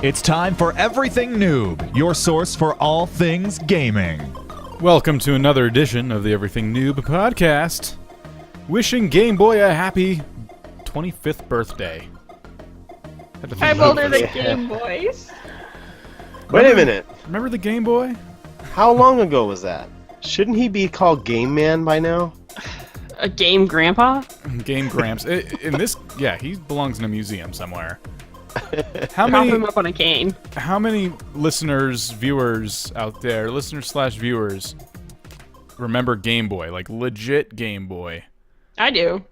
It's time for Everything Noob, your source for all things gaming. Welcome to another edition of the Everything Noob podcast. Wishing Game Boy a happy 25th birthday. I'm older than Game Boys. Wait a minute. Remember the Game Boy? How long ago was that? Shouldn't he be called Game Man by now? A Game Grandpa? Game Gramps. He belongs in a museum somewhere. Prop him up on a cane. How many viewers out there, listeners/viewers, remember Game Boy? Like legit Game Boy? I do.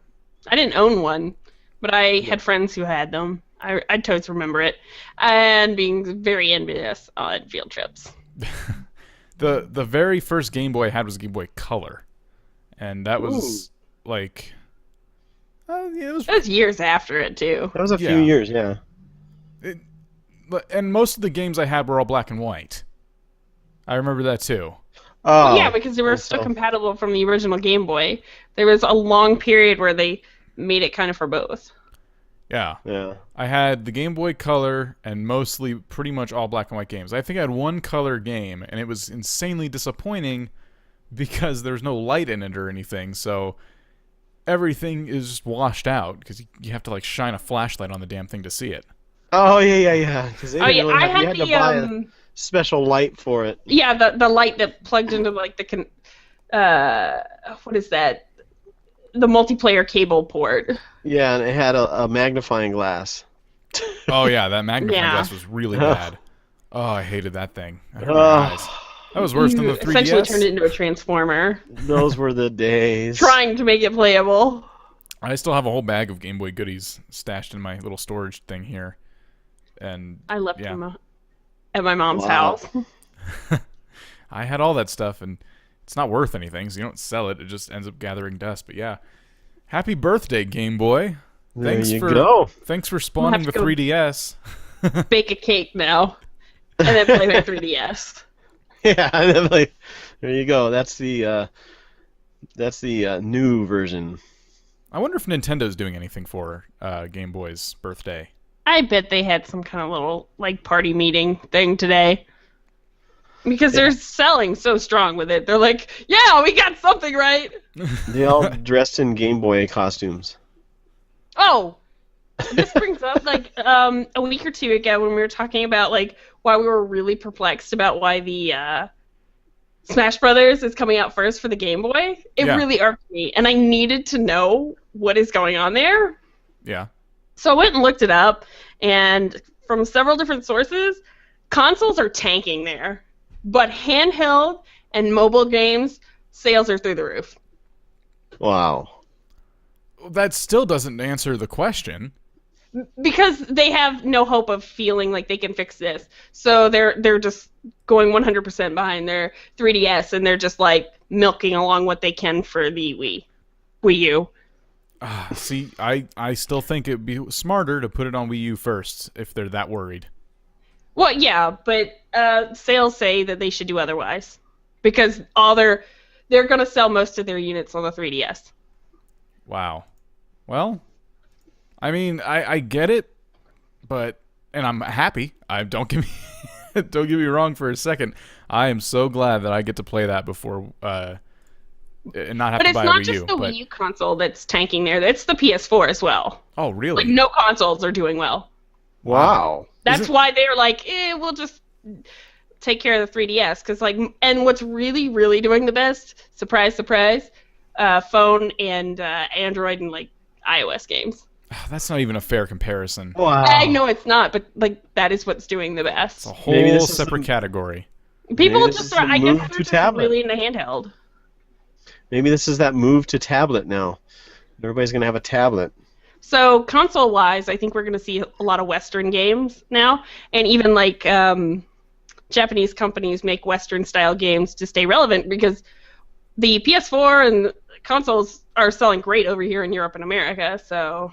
I didn't own one, but I had friends who had them. I totes remember it. And being very envious on field trips. The very first Game Boy I had was Game Boy Color. And that was it was years after it, too. That was a few years, yeah. And most of the games I had were all black and white. I remember that too. Well, yeah, because they were so compatible from the original Game Boy. There was a long period where they made it kind of for both. Yeah. Yeah. I had the Game Boy Color and mostly pretty much all black and white games. I think I had one color game, and it was insanely disappointing because there's no light in it or anything, so everything is just washed out because you have to like shine a flashlight on the damn thing to see it. Oh, yeah. Because I you had had to buy a special light for it. Yeah, the light that plugged into like what is that? The multiplayer cable port. Yeah, and it had a magnifying glass. Oh yeah, that magnifying glass was really bad. Oh, I hated that thing. I hurt my eyes. That was worse than the 3DS. Essentially turned it into a transformer. Those were the days. Trying to make it playable. I still have a whole bag of Game Boy goodies stashed in my little storage thing here. And I left them at my mom's house. I had all that stuff, and it's not worth anything, so you don't sell it. It just ends up gathering dust. But yeah, happy birthday, Game Boy. Thanks go. Thanks for spawning the 3DS. Bake a cake now, and then play my 3DS. Yeah, there you go. That's the new version. I wonder if Nintendo's doing anything for Game Boy's birthday. I bet they had some kind of little party meeting thing today. Because they're selling so strong with it. They're like, yeah, we got something right. They all dressed in Game Boy costumes. Oh, this brings up a week or two ago when we were talking about why we were really perplexed about why the Smash Brothers is coming out first for the Game Boy. It really irked me, and I needed to know what is going on there. Yeah. So I went and looked it up, and from several different sources, consoles are tanking there. But handheld and mobile games, sales are through the roof. Wow. That still doesn't answer the question. Because they have no hope of feeling like they can fix this. So they're just going 100% behind their 3DS, and they're just milking along what they can for the Wii U. See, I still think it'd be smarter to put it on Wii U first if they're that worried. Well, yeah, but sales say that they should do otherwise because they're going to sell most of their units on the 3DS. Wow. Well, I mean, I get it, and I'm happy. Don't get me wrong for a second. I am so glad that I get to play that before and not have to buy a Wii U. But it's not just the Wii U console that's tanking there. It's the PS4 as well. Oh, really? No consoles are doing well. Wow. That's why they're we'll just take care of the 3DS. Because, and what's really, really doing the best, surprise, surprise, phone and Android and, iOS games. That's not even a fair comparison. Wow. I know it's not, but, that is what's doing the best. It's a whole separate category. People just are, I guess, they're just really into handheld. Maybe this is that move to tablet now. Everybody's going to have a tablet. So console-wise, I think we're going to see a lot of Western games now, and even Japanese companies make Western-style games to stay relevant because the PS4 and consoles are selling great over here in Europe and America. So,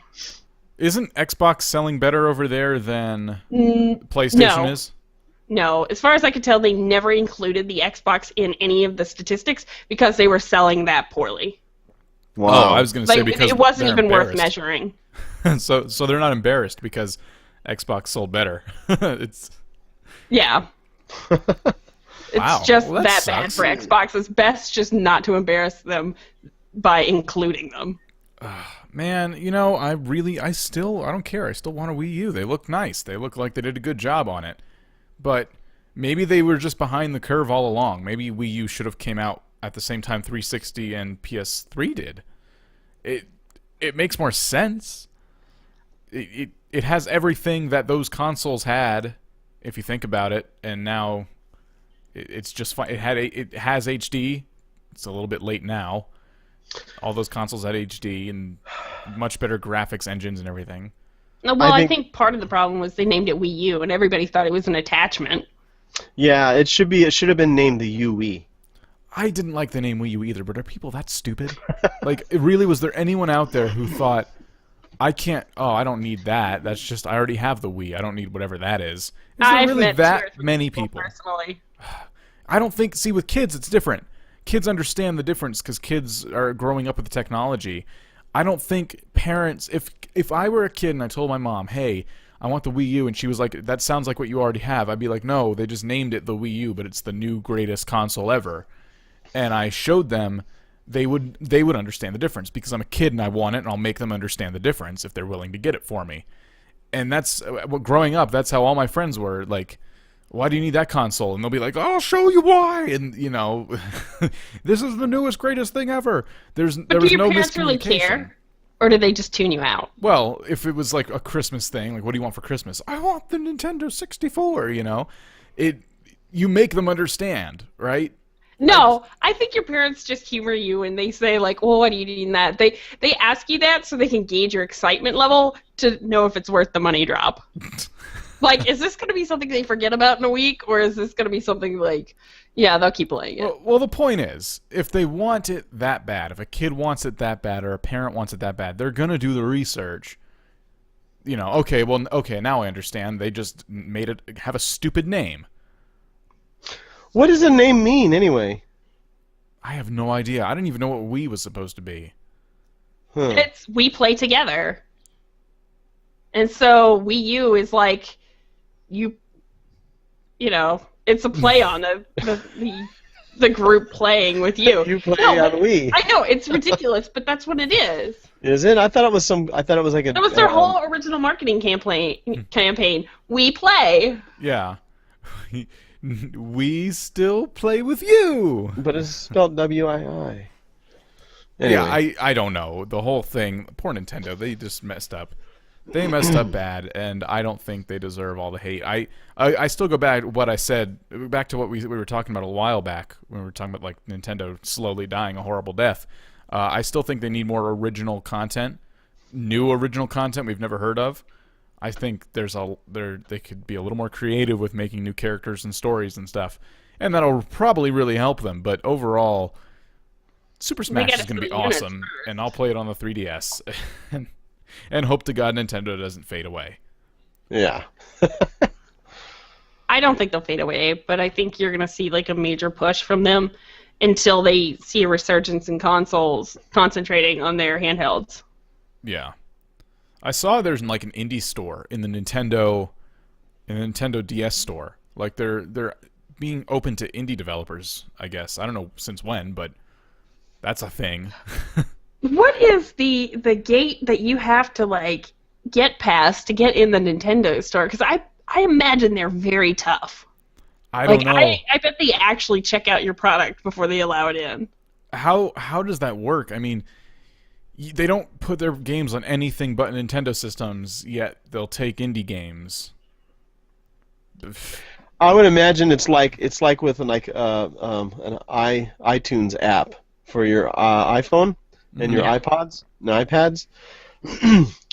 isn't Xbox selling better over there than PlayStation is? No, as far as I could tell, they never included the Xbox in any of the statistics because they were selling that poorly. Wow. Oh, I was going to say because it wasn't even worth measuring. so they're not embarrassed because Xbox sold better. It's Yeah. It's Wow. just Well, that that bad sucks. for Xbox. It's best just not to embarrass them by including them. Man, I don't care. I still want a Wii U. They look nice. They look like they did a good job on it. But maybe they were just behind the curve all along. Maybe Wii U should have came out at the same time 360 and PS3 did. It makes more sense. It has everything that those consoles had, if you think about it, and now it's just fine. It has HD. It's a little bit late now. All those consoles had HD and much better graphics engines and everything. No, well, I think part of the problem was they named it Wii U, and everybody thought it was an attachment. Yeah, it should have been named the UE. I didn't like the name Wii U either, but are people that stupid? Like, was there anyone out there who thought, I don't need that. That's just, I already have the Wii. I don't need whatever that is. Is there I've really met that 2 or 3 many people? Personally. I don't think, see, with kids, it's different. Kids understand the difference because kids are growing up with the technology. I don't think parents, if I were a kid and I told my mom, hey, I want the Wii U, and she was like, that sounds like what you already have, I'd be like, no, they just named it the Wii U, but it's the new greatest console ever. And I showed them, they would understand the difference because I'm a kid and I want it, and I'll make them understand the difference if they're willing to get it for me. And that's, growing up, that's how all my friends were, like, why do you need that console? And they'll be like, I'll show you why. And, this is the newest, greatest thing ever. There was no miscommunication. Do your parents really care? Or do they just tune you out? Well, if it was like a Christmas thing, like, what do you want for Christmas? I want the Nintendo 64, You make them understand, right? No, I think your parents just humor you and they say, like, well, what do you need in that? They ask you that so they can gauge your excitement level to know if it's worth the money drop. Like, is this going to be something they forget about in a week, or is this going to be something like, yeah, they'll keep playing it? Well, the point is, if they want it that bad, if a kid wants it that bad, or a parent wants it that bad, they're going to do the research. Okay, now I understand. They just made it have a stupid name. What does the name mean, anyway? I have no idea. I didn't even know what Wii was supposed to be. Huh. It's we play together. And so Wii U is like, it's a play on the group playing with you. You play on Wii. I know, it's ridiculous, but that's what it is. Is it? I thought it was like a... That was their whole original marketing campaign. We play. Yeah. We still play with you. But it's spelled WII. Anyway. Yeah, I don't know. The whole thing, poor Nintendo, they just messed up. They messed up bad, and I don't think they deserve all the hate. I still go back to what I said, back to what we were talking about a while back, when we were talking about like Nintendo slowly dying a horrible death. I still think they need more original content, new original content we've never heard of. I think they could be a little more creative with making new characters and stories and stuff, and that'll probably really help them. But overall, Super Smash is going to be awesome, and I'll play it on the 3DS, and hope to God Nintendo doesn't fade away. Yeah. I don't think they'll fade away, but I think you're going to see like a major push from them until they see a resurgence in consoles concentrating on their handhelds. Yeah. I saw there's like an indie store in the Nintendo DS store. Like they're being open to indie developers, I guess. I don't know since when, but that's a thing. What is the gate that you have to like get past to get in the Nintendo store? Because I imagine they're very tough. I don't know. I bet they actually check out your product before they allow it in. How does that work? I mean, they don't put their games on anything but Nintendo systems, yet they'll take indie games. I would imagine it's like with like an iTunes app for your iPhone and your iPods and iPads.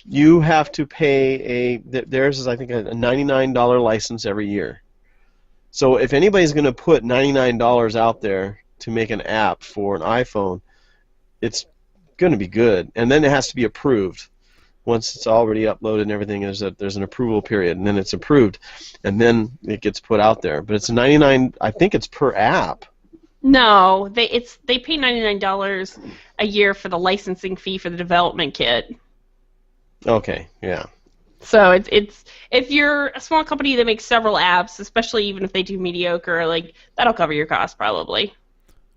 You have to pay theirs is I think a $99 license every year. So if anybody's going to put $99 out there to make an app for an iPhone, it's going to be good, and then it has to be approved. Once it's already uploaded and everything, there's an approval period, and then it's approved, and then it gets put out there. But it's $99. I think it's per app. No, they pay $99 a year for the licensing fee for the development kit. Okay, yeah. So it's if you're a small company that makes several apps, especially even if they do mediocre, like that'll cover your cost probably.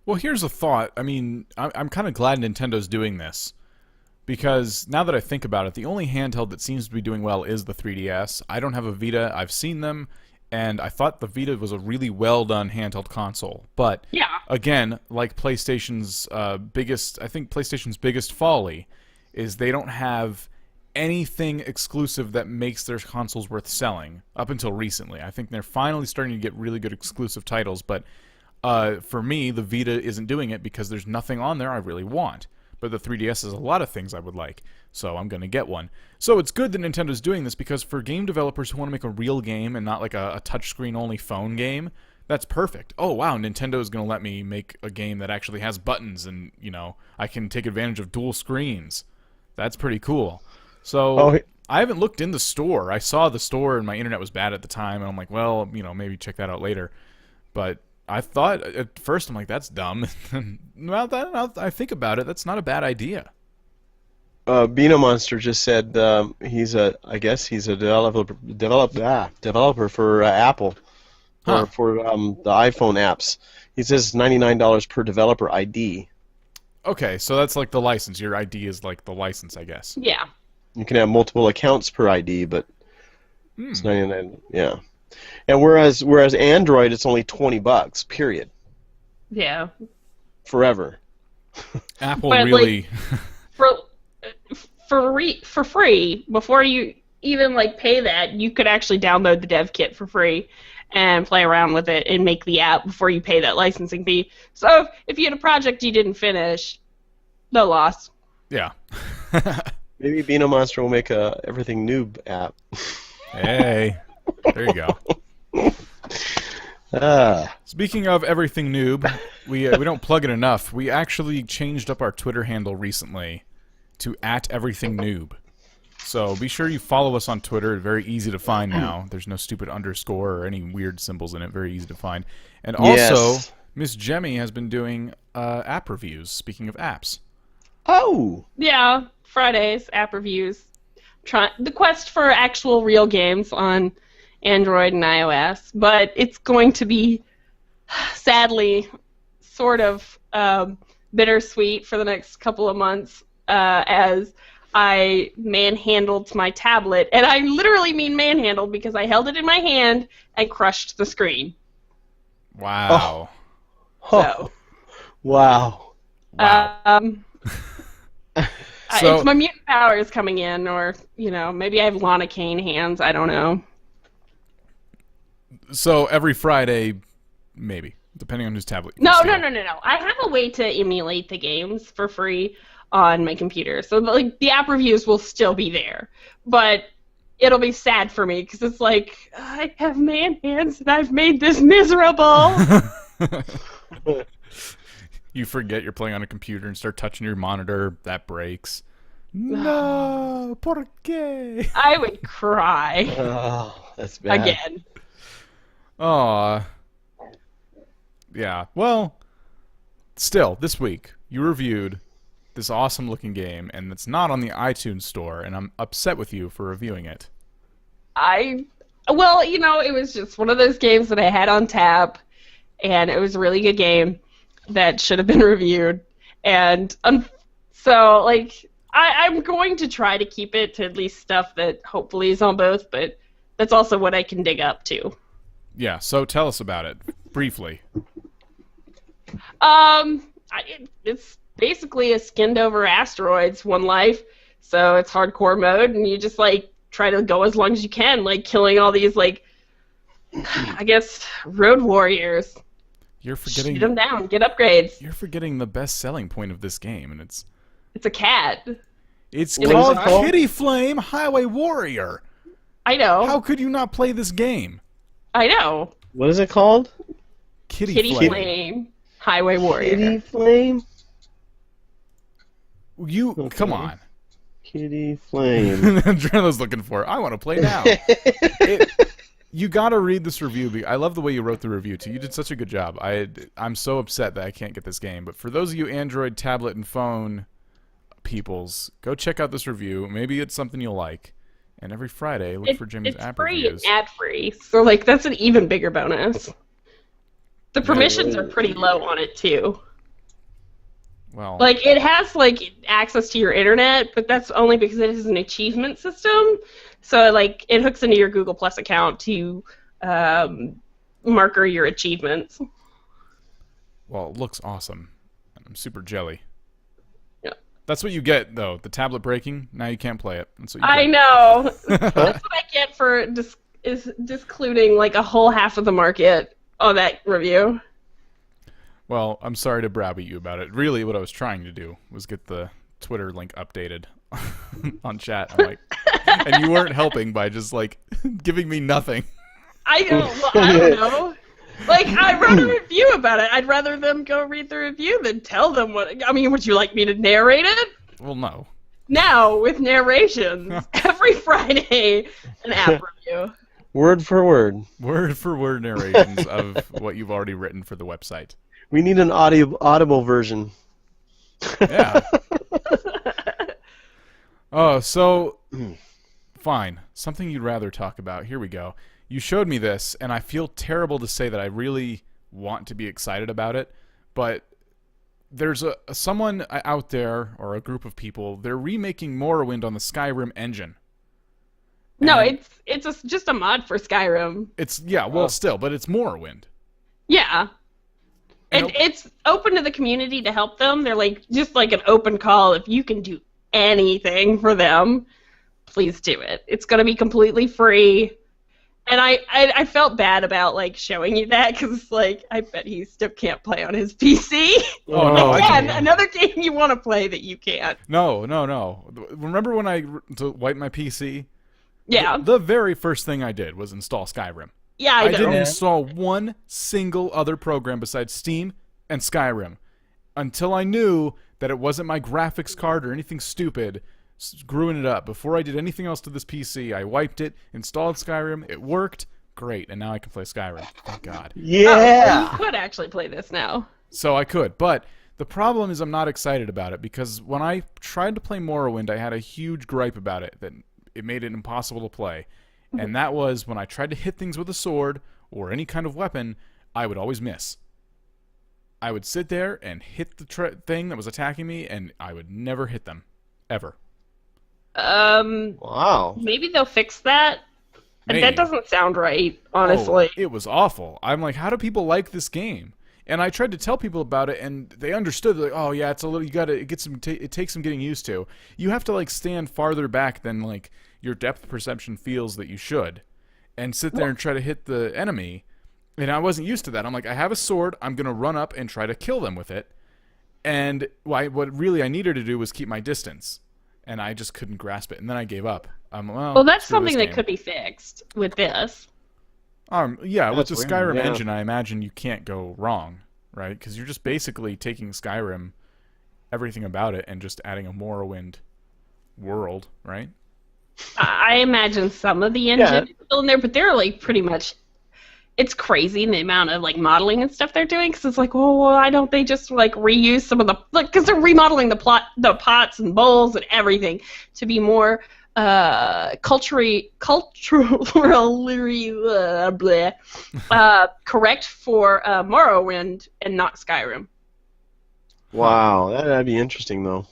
Well, here's a thought. I mean, I'm kind of glad Nintendo's doing this. Because now that I think about it, the only handheld that seems to be doing well is the 3DS. I don't have a Vita. I've seen them, and I thought the Vita was a really well-done handheld console. But, Yeah. again, like PlayStation's I think PlayStation's biggest folly is they don't have anything exclusive that makes their consoles worth selling up until recently. I think they're finally starting to get really good exclusive titles, but for me, the Vita isn't doing it because there's nothing on there I really want. But the 3DS has a lot of things I would like, so I'm going to get one. So it's good that Nintendo's doing this, because for game developers who want to make a real game and not like a touchscreen-only phone game, that's perfect. Oh, wow, Nintendo is going to let me make a game that actually has buttons and, I can take advantage of dual screens. That's pretty cool. So I haven't looked in the store. I saw the store and my internet was bad at the time, and I'm like, well, maybe check that out later. But I thought at first, I'm like, that's dumb. Now that I think about it, that's not a bad idea. Beano Monster just said he's a developer for Apple, Huh. for the iPhone apps. He says $99 per developer ID. Okay, so that's like the license. Your ID is like the license, I guess. Yeah. You can have multiple accounts per ID, but it's 99. Yeah. And whereas Android, it's only $20. Period. Yeah. Forever. Apple But, really. For free, before you even pay that, you could actually download the dev kit for free and play around with it and make the app before you pay that licensing fee. So if you had a project you didn't finish, no loss. Yeah. Maybe Beano Monster will make a Everything Noob app. Hey. There you go. Speaking of Everything Noob, we don't plug it enough. We actually changed up our Twitter handle recently to @EverythingNoob. So be sure you follow us on Twitter. Very easy to find now. There's no stupid underscore or any weird symbols in it. Very easy to find. And also, Yes. Miss Jemmy has been doing app reviews. Speaking of apps. Oh! Yeah, Fridays, app reviews. The quest for actual real games on Android and iOS, but it's going to be, sadly, sort of bittersweet for the next couple of months as I manhandled my tablet, and I literally mean manhandled because I held it in my hand and crushed the screen. Wow. So, Wow. Wow. So- it's my mutant powers coming in, or maybe I have Lana Kane hands. I don't know. So every Friday, maybe, depending on whose tablet. you No. steal. I have a way to emulate the games for free on my computer, so the app reviews will still be there, but it'll be sad for me because it's like I have man hands and I've made this miserable. You forget you're playing on a computer and start touching your monitor. That breaks. No, por qué? I would cry Oh, that's bad. again. Aw. Yeah. Well, still, this week you reviewed this awesome-looking game, and it's not on the iTunes store, and I'm upset with you for reviewing it. Well, it was just one of those games that I had on tap, and it was a really good game that should have been reviewed. And so, I'm going to try to keep it to at least stuff that hopefully is on both, but that's also what I can dig up to. Yeah, so tell us about it, briefly. It's basically a skinned over asteroids, one life, so it's hardcore mode, and you just, try to go as long as you can, killing all these, I guess, road warriors. You're forgetting. Shoot them down, get upgrades. You're forgetting the best selling point of this game, and it's It's a cat. it's What is called it called? Kitty Flame Highway Warrior. I know. How could you not play this game? I know. What is it called? Kitty Kitty Flame. Flame, Highway Warrior. Kitty Flame? You come on. Kitty Flame. Adrenaline's looking for it. I want to play now. You gotta read this review. I love the way you wrote the review too. You did such a good job. I'm so upset that I can't get this game. But for those of you Android tablet and phone peoples, go check out this review. Maybe it's something you'll like. And every Friday, look for Jimmy's it's app free reviews. and ad-free, so like that's an even bigger bonus. The permissions are pretty low on it too. Well, Like it has like access to your internet, but that's only because it is an achievement system. So like it hooks into your Google Plus account to marker your achievements. well, it looks awesome. I'm super jelly. Yeah. That's what you get, though. The tablet breaking, now you can't play it. That's what you I get. know. That's what I get for discluding like a whole half of the market on that review. Well, I'm sorry to browbeat you about it. Really, what I was trying to do was get the Twitter link updated on chat. I'm like, and you weren't helping by just like giving me nothing. I don't know. Like, I wrote a review about it. I'd rather them go read the review than tell them what. I mean, would you like me to narrate it? Well, no. Now, with narrations, every Friday, an app review. Word for word. Word for word narrations of what you've already written for the website. We need an audible version. Yeah. Oh, so fine. Something you'd rather talk about. Here we go. You showed me this, and I feel terrible to say that I really want to be excited about it, but there's someone out there, or a group of people, they're remaking Morrowind on the Skyrim engine. No, And it's just a mod for Skyrim. Still, but it's Morrowind. Yeah. It's open to the community to help them. They're like just like an open call. If you can do anything for them, please do it. It's going to be completely free. And I felt bad about like showing you that because like I bet he still can't play on his PC. Oh no! Again, another game you want to play that you can't. No. Remember when I wiped my PC? Yeah. The very first thing I did was install Skyrim. Yeah, I know. I didn't install one single other program besides Steam and Skyrim until I knew that it wasn't my graphics card or anything stupid screwing it up. Before I did anything else to this PC, I wiped it, installed Skyrim, it worked, great, and now I can play Skyrim. Thank God. Yeah! Oh, you could actually play this now. So I could, but the problem is I'm not excited about it because when I tried to play Morrowind, I had a huge gripe about it, that it made it impossible to play. And that was when I tried to hit things with a sword or any kind of weapon, I would always miss. I would sit there and hit the thing that was attacking me, and I would never hit them. Ever. Wow. Maybe they'll fix that. Maybe. That doesn't sound right, honestly. Oh, it was awful. I'm like, how do people like this game? And I tried to tell people about it, and they understood. Like, oh yeah, it's a little. You gotta. It takes some getting used to. You have to like stand farther back than like your depth perception feels that you should, and sit there and try to hit the enemy. And I wasn't used to that. I'm like, I have a sword. I'm gonna run up and try to kill them with it. And what really I needed to do was keep my distance, and I just couldn't grasp it. And then I gave up. Well, that's something that could be fixed with this. Yeah, with the That's Skyrim weird, yeah. engine, I imagine you can't go wrong, right? Because you're just basically taking Skyrim, everything about it, and just adding a Morrowind world, right? I imagine some of the engine is still in there, but they're like pretty much. It's crazy the amount of like modeling and stuff they're doing. Because it's like, well, why don't they just like reuse some of the because they're remodeling the pots and bowls and everything to be more culturally correct for Morrowind and not Skyrim. Wow, that'd be interesting though.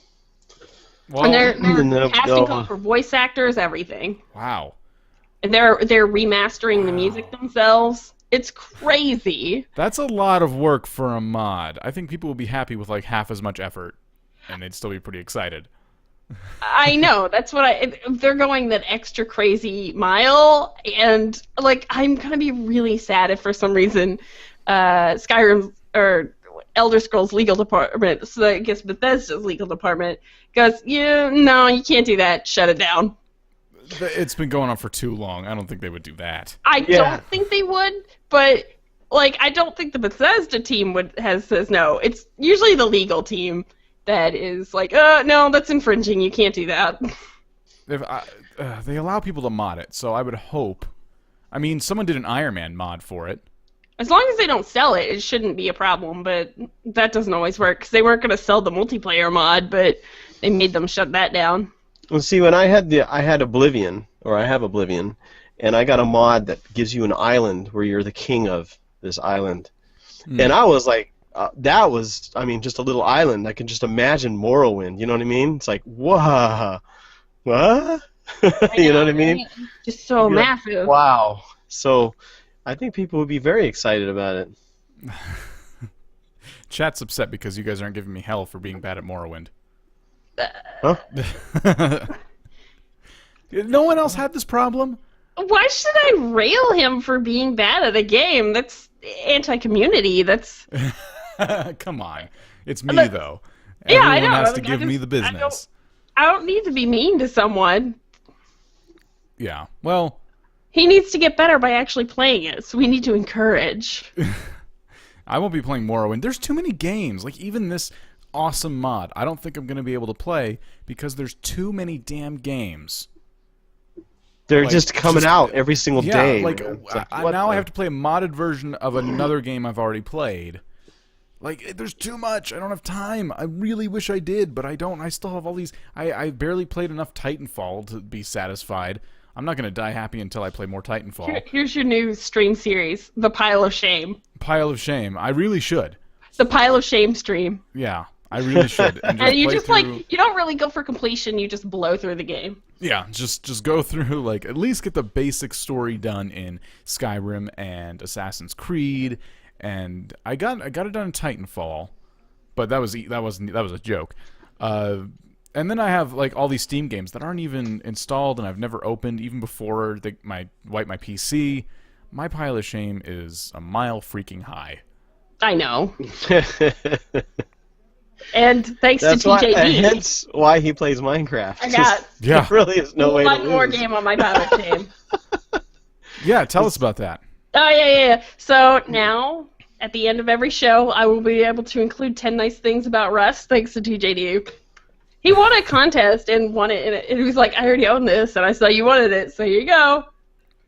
Well, And they're Nope, casting no. calls for voice actors, everything. wow. And they're remastering the music themselves. It's crazy. That's a lot of work for a mod. I think people will be happy with like half as much effort, and they'd still be pretty excited. I know. That's what they're going that extra crazy mile, and like I'm gonna be really sad if for some reason Skyrim or Elder Scrolls legal department, so I guess Bethesda's legal department goes, no, you can't do that. Shut it down. It's been going on for too long. I don't think they would do that. I don't think they would, but like I don't think the Bethesda team says no. It's usually the legal team that is like, no, that's infringing. You can't do that. They allow people to mod it, so I would hope. I mean, someone did an Iron Man mod for it. As long as they don't sell it, it shouldn't be a problem. But that doesn't always work because they weren't going to sell the multiplayer mod, but they made them shut that down. Well, see, when I had Oblivion, or I have Oblivion, and I got a mod that gives you an island where you're the king of this island. And I was like, that was, I mean, just a little island. I can just imagine Morrowind. You know what I mean? It's like, whoa, what? You know what I mean? Just so massive. Wow. So I think people would be very excited about it. Chat's upset because you guys aren't giving me hell for being bad at Morrowind. Huh? No one else had this problem? Why should I rail him for being bad at a game? That's anti-community. That's... Come on. It's me, though. Yeah, Everyone I know. has to give me the business. I don't need to be mean to someone. Yeah, well... He needs to get better by actually playing it, so we need to encourage. I won't be playing Morrowind. There's too many games. Like, even this awesome mod, I don't think I'm going to be able to play because there's too many damn games. They're just coming out every single day. Like, I have to play a modded version of another game I've already played. Like, there's too much. I don't have time. I really wish I did, but I don't. I still have all these. I barely played enough Titanfall to be satisfied. I'm not going to die happy until I play more Titanfall. Here's your new stream series, The Pile of Shame. Pile of Shame. I really should. The Pile of Shame stream. Yeah, I really should. And you just, like, you don't really go for completion, you just blow through the game. Yeah, just go through, like, at least get the basic story done in Skyrim and Assassin's Creed, and I got it done in Titanfall, but that was a joke. And then I have, like, all these Steam games that aren't even installed and I've never opened even before I wipe my PC. My pile of shame is a mile freaking high. I know. And thanks That's to TJD. Hence why he plays Minecraft. I got there really is no way to one lose. more game on my pile of shame. Yeah, tell us about that. Oh, yeah. So now, at the end of every show, I will be able to include 10 nice things about Rust, thanks to TJD. He won a contest and won it, and he was like, I already own this, and I saw you wanted it, so here you go.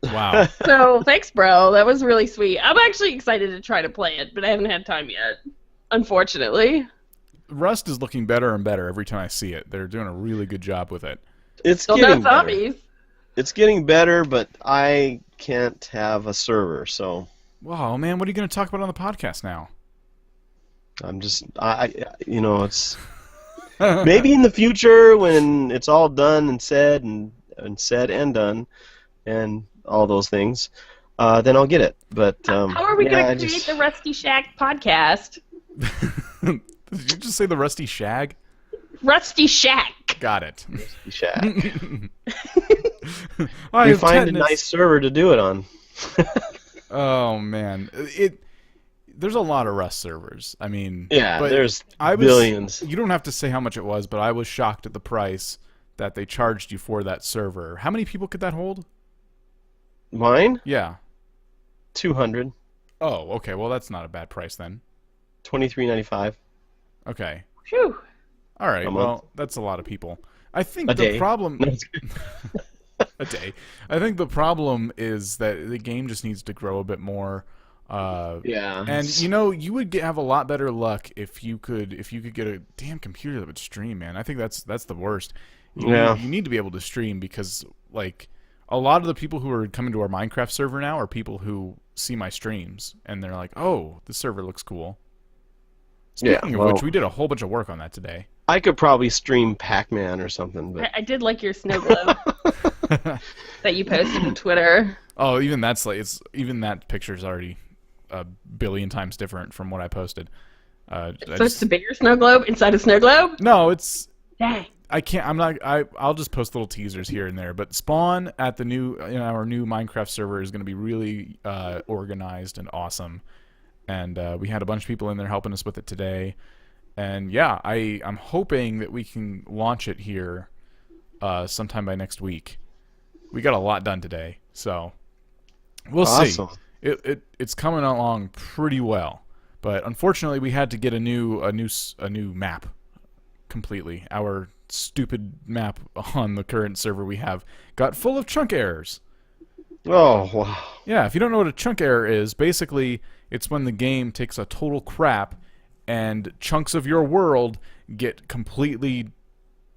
Wow. So, thanks, bro. That was really sweet. I'm actually excited to try to play it, but I haven't had time yet, unfortunately. Rust is looking better and better every time I see it. They're doing a really good job with it. It's Still getting no zombies. better. It's getting better, but I can't have a server, so... Wow, man, what are you going to talk about on the podcast now? I'm just... it's... Maybe in the future, when it's all done and said and done, and all those things, then I'll get it. But how are we going to create the Rusty Shack podcast? Did you just say the Rusty Shag? Rusty Shack. Got it. Rusty Shack. We find a nice server to do it on. Oh man, there's a lot of Rust servers. I mean, yeah, there's billions. You don't have to say how much it was, but I was shocked at the price that they charged you for that server. How many people could that hold? Mine? Yeah. 200. Oh, okay. Well, that's not a bad price then. $23.95. Okay. Phew. All right. A month. Well, that's a lot of people. I think a day. problem. A day. I think the problem is that the game just needs to grow a bit more. Yeah. And you would have a lot better luck if you could get a damn computer that would stream, man. I think that's the worst. You need to be able to stream because like a lot of the people who are coming to our Minecraft server now are people who see my streams and they're like, "Oh, this server looks cool." Speaking of which, we did a whole bunch of work on that today. I could probably stream Pac-Man or something, but I did like your snow globe that you posted on Twitter. Oh, even that picture's already a billion times different from what I posted. It's a bigger snow globe inside a snow globe? No, it's... Dang. I can't. I'm not. I'll just post little teasers here and there. But spawn at our new Minecraft server is going to be really organized and awesome. And we had a bunch of people in there helping us with it today. And yeah, I'm hoping that we can launch it here sometime by next week. We got a lot done today, so we'll see. It's coming along pretty well. But unfortunately, we had to get a new map completely. Our stupid map on the current server we have got full of chunk errors. Oh, wow. Yeah, if you don't know what a chunk error is, basically it's when the game takes a total crap and chunks of your world get completely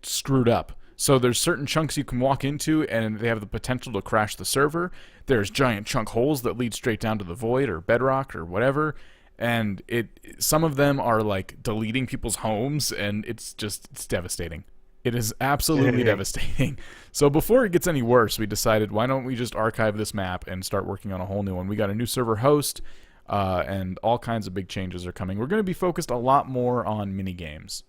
screwed up. So there's certain chunks you can walk into, and they have the potential to crash the server. There's giant chunk holes that lead straight down to the void or bedrock or whatever. And some of them are like deleting people's homes, and it's devastating. It is absolutely devastating. So before it gets any worse, we decided, why don't we just archive this map and start working on a whole new one? We got a new server host, and all kinds of big changes are coming. We're going to be focused a lot more on mini games.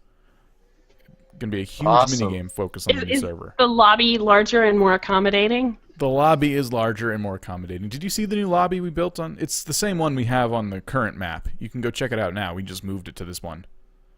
Going to be a huge mini game focus on the new server. The lobby larger and more accommodating? The lobby is larger and more accommodating. Did you see the new lobby we built on? It's the same one we have on the current map. You can go check it out now. We just moved it to this one.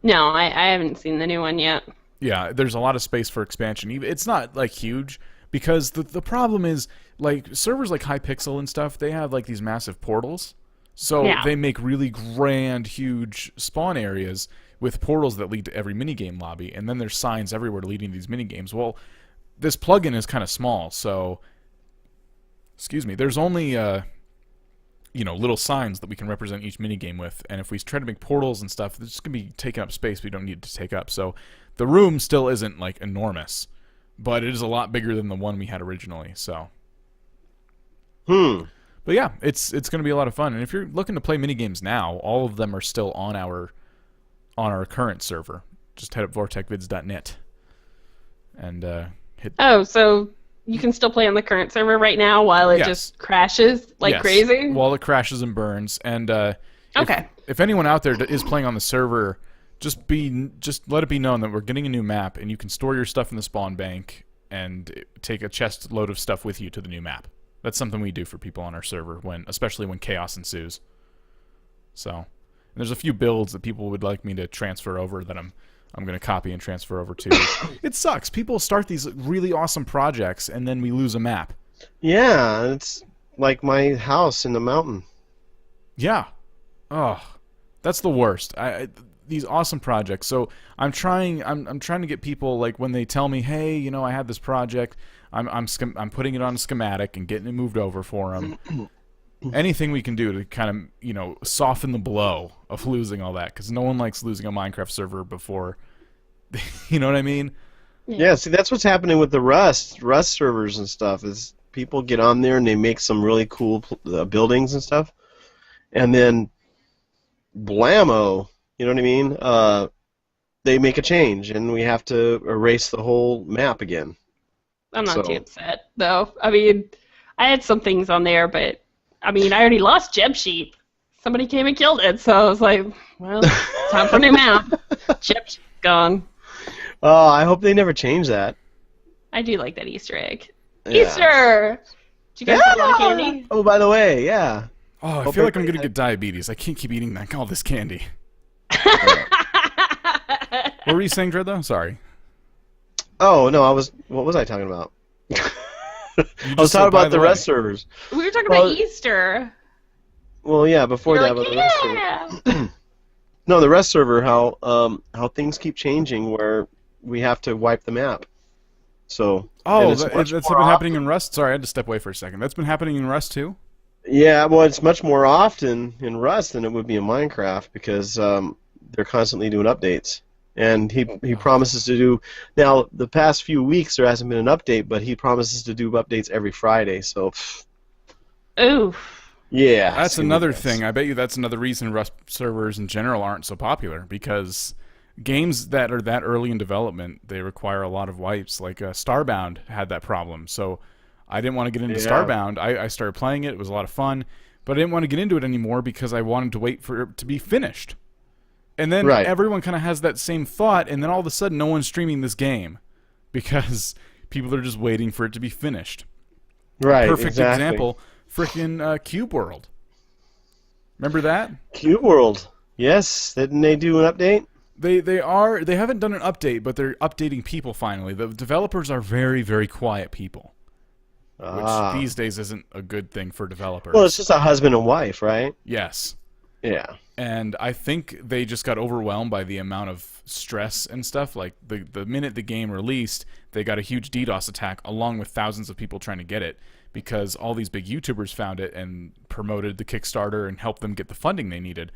No, I haven't seen the new one yet. Yeah, there's a lot of space for expansion. It's not like huge, because the problem is, like, servers like Hypixel and stuff, they have like these massive portals. So they make really grand, huge spawn areas with portals that lead to every minigame lobby, and then there's signs everywhere leading to these minigames. Well, this plugin is kind of small, so there's only little signs that we can represent each minigame with, and if we try to make portals and stuff, it's just going to be taking up space we don't need to take up. So the room still isn't like enormous, but it is a lot bigger than the one we had originally. So but yeah, it's going to be a lot of fun. And if you're looking to play minigames now, all of them are still on our current server. Just head up vortecvids.net and hit. Oh, so you can still play on the current server right now while it just crashes like crazy? While it crashes and burns. And if anyone out there is playing on the server, just let it be known that we're getting a new map, and you can store your stuff in the spawn bank and take a chest load of stuff with you to the new map. That's something we do for people on our server, especially when chaos ensues. So, and there's a few builds that people would like me to transfer over that I'm going to copy and transfer over to. It sucks. People start these really awesome projects, and then we lose a map. Yeah, it's like my house in the mountain. Yeah. Oh, that's the worst. These awesome projects. So I'm trying to get people, like, when they tell me, hey, I had this project, I'm putting it on a schematic and getting it moved over for them. Anything we can do to kind of, soften the blow of losing all that, because no one likes losing a Minecraft server before, you know what I mean? Yeah, see, that's what's happening with the Rust servers and stuff, is people get on there and they make some really cool buildings and stuff, and then blammo, you know what I mean? They make a change, and we have to erase the whole map again. I'm not too upset, though. I mean, I had some things on there, but I already lost Gem Sheep. Somebody came and killed it, so I was like, well, time for a new map. Gem Sheep's gone. Oh, I hope they never change that. I do like that Easter egg. Yeah. Easter! Did you guys get a lot of candy? Oh, by the way, yeah. Oh, I feel like I'm going to get diabetes. I can't keep eating all this candy. What were you saying, Dread, though? Sorry. Oh, no, what was I talking about? I was talking about the Rust servers. We were talking about Easter. Well, yeah, before that, about the Rust server. No, the Rust server, how things keep changing where we have to wipe the map. So. Oh, that's been happening in Rust? Sorry, I had to step away for a second. That's been happening in Rust, too? Yeah, well, it's much more often in Rust than it would be in Minecraft, because they're constantly doing updates. And he promises to do... Now, the past few weeks there hasn't been an update, but he promises to do updates every Friday, so... Ooh. Yeah. That's another thing. I bet you that's another reason Rust servers in general aren't so popular, because games that are that early in development, they require a lot of wipes. Like Starbound had that problem, so I didn't want to get into Starbound. I started playing it. It was a lot of fun, but I didn't want to get into it anymore because I wanted to wait for it to be finished. And then everyone kind of has that same thought, and then all of a sudden no one's streaming this game because people are just waiting for it to be finished. Right, Perfect example, freaking Cube World. Remember that? Cube World. Yes, didn't they do an update? They haven't done an update, but they're updating people finally. The developers are very, very quiet people. Which these days isn't a good thing for developers. Well, it's just a husband and wife, right? Yes. Yeah. And I think they just got overwhelmed by the amount of stress and stuff. Like, the minute the game released, they got a huge DDoS attack along with thousands of people trying to get it because all these big YouTubers found it and promoted the Kickstarter and helped them get the funding they needed.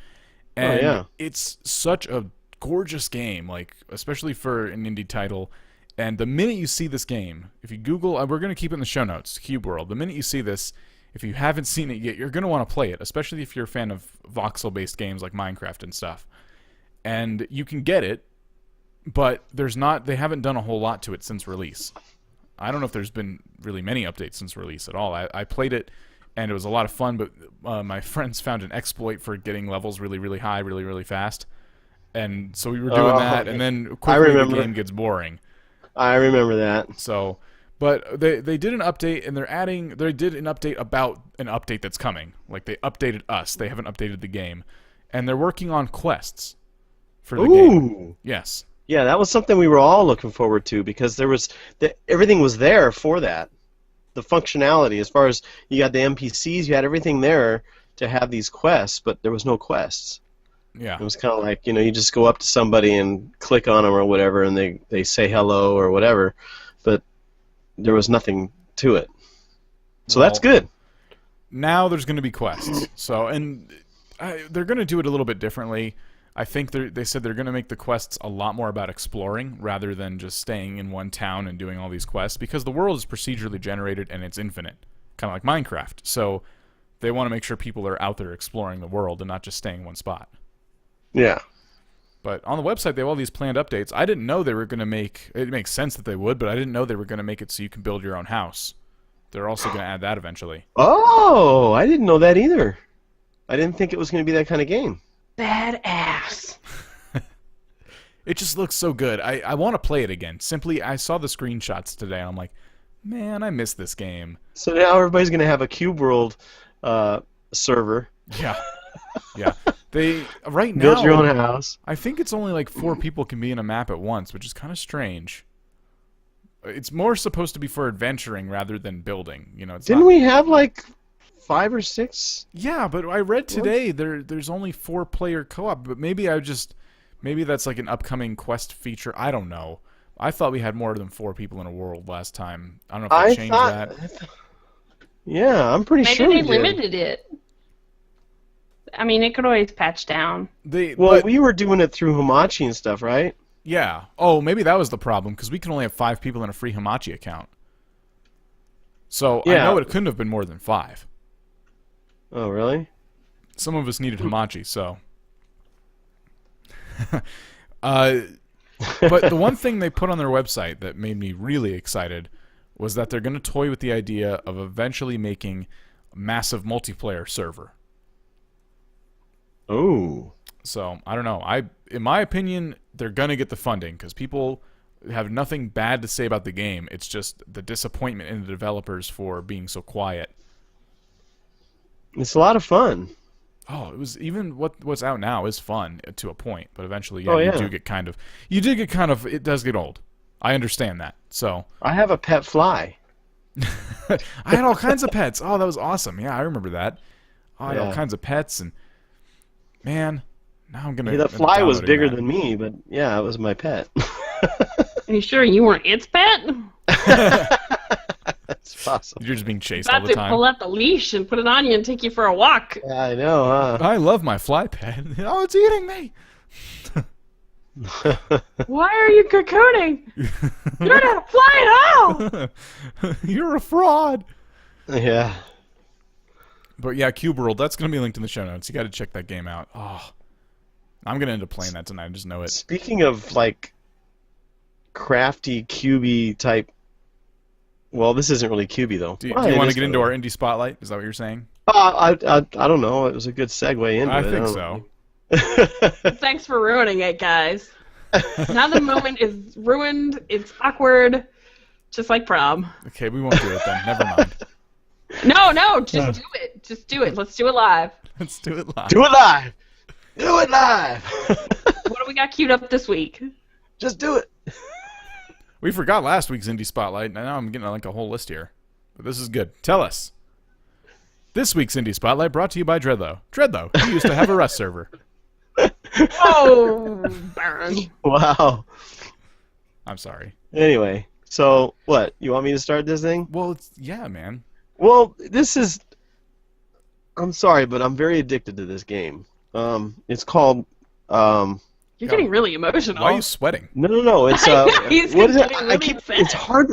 And it's such a gorgeous game, like, especially for an indie title. And the minute you see this game, if you Google, we're going to keep it in the show notes, Cube World. The minute you see this, if you haven't seen it yet, you're going to want to play it, especially if you're a fan of voxel-based games like Minecraft and stuff. And you can get it, but they haven't done a whole lot to it since release. I don't know if there's been really many updates since release at all. I played it, and it was a lot of fun, but my friends found an exploit for getting levels really, really high, really, really fast. And so we were doing that, and then quickly the game gets boring. I remember that. So, but they did an update, and they did an update about an update that's coming. Like, they updated us. They haven't updated the game. And they're working on quests for the game. Yes. Yeah, that was something we were all looking forward to, because everything was there for that. The functionality, as far as you got the NPCs, you had everything there to have these quests, but there was no quests. Yeah. It was kind of like, you just go up to somebody and click on them or whatever, and they say hello or whatever, but there was nothing to it. So that's good. Now there's going to be quests. So, and they're going to do it a little bit differently. I think they said they're going to make the quests a lot more about exploring rather than just staying in one town and doing all these quests, because the world is procedurally generated and it's infinite, kind of like Minecraft. So they want to make sure people are out there exploring the world and not just staying in one spot. Yeah. But on the website, they have all these planned updates. I didn't know they were going to make... It makes sense that they would, but I didn't know they were going to make it so you can build your own house. They're also going to add that eventually. Oh, I didn't know that either. I didn't think it was going to be that kind of game. Badass. It just looks so good. I want to play it again. Simply, I saw the screenshots today, and I'm like, man, I miss this game. So now everybody's going to have a Cube World server. Yeah. Yeah. Right now, build your own house. I think it's only like 4 people can be in a map at once, which is kind of strange. It's more supposed to be for adventuring rather than building. Didn't we have like 5 or 6? Yeah, but I read today there's only 4-player co-op, but maybe that's like an upcoming quest feature. I don't know. I thought we had more than 4 people in a world last time. I don't know if they changed that. Yeah, I'm pretty sure Maybe they limited it. I mean, it could always patch down. We were doing it through Hamachi and stuff, right? Yeah. Oh, maybe that was the problem, because we can only have 5 people in a free Hamachi account. So yeah. I know it couldn't have been more than 5. Oh, really? Some of us needed Hamachi, so... But the one thing they put on their website that made me really excited was that they're going to toy with the idea of eventually making a massive multiplayer server. Oh. So, I don't know. In my opinion, they're going to get the funding, because people have nothing bad to say about the game. It's just the disappointment in the developers for being so quiet. It's a lot of fun. Oh, it was even what's out now is fun to a point, but eventually, yeah. You did get kind of, it does get old. I understand that. So I have a pet fly. I had all kinds of pets. Oh, that was awesome. Yeah, I remember that. Oh, I had all kinds of pets, and man, now I'm gonna. The fly was bigger than me, but yeah, it was my pet. Are you sure you weren't its pet? That's possible. You're just being chased all the About time. to pull out the leash and put it on you and take you for a walk. Yeah, I know, huh? I love my fly pet. Oh, it's eating me. Why are you cocooning? You're not a fly at all! You're a fraud. Yeah. But yeah, Cube World, that's going to be linked in the show notes. You got to check that game out. Oh, I'm going to end up playing that tonight. I just know it. Speaking of, like, crafty, cubey type... Well, this isn't really cubey, though. Do you want to get into our indie spotlight? Is that what you're saying? I don't know. It was a good segue into it. I think so. Thanks for ruining it, guys. Now the moment is ruined. It's awkward. Just like prom. Okay, we won't do it then. Never mind. No, just do it. Just do it. Let's do it live. Let's do it live. Do it live! Do it live! What do we got queued up this week? Just do it! We forgot last week's indie spotlight, and now I'm getting like a whole list here. But this is good. Tell us. This week's indie spotlight brought to you by Dreadlow. Dreadlow, he used to have a Rust server. Oh, burn. Wow. I'm sorry. Anyway, so what? You want me to start this thing? Well, yeah, man. Well, this is... I'm sorry, but I'm very addicted to this game. It's called... You're You're getting really emotional. Why are you sweating? No. It's He's what is it? getting I really keep. upset. It's hard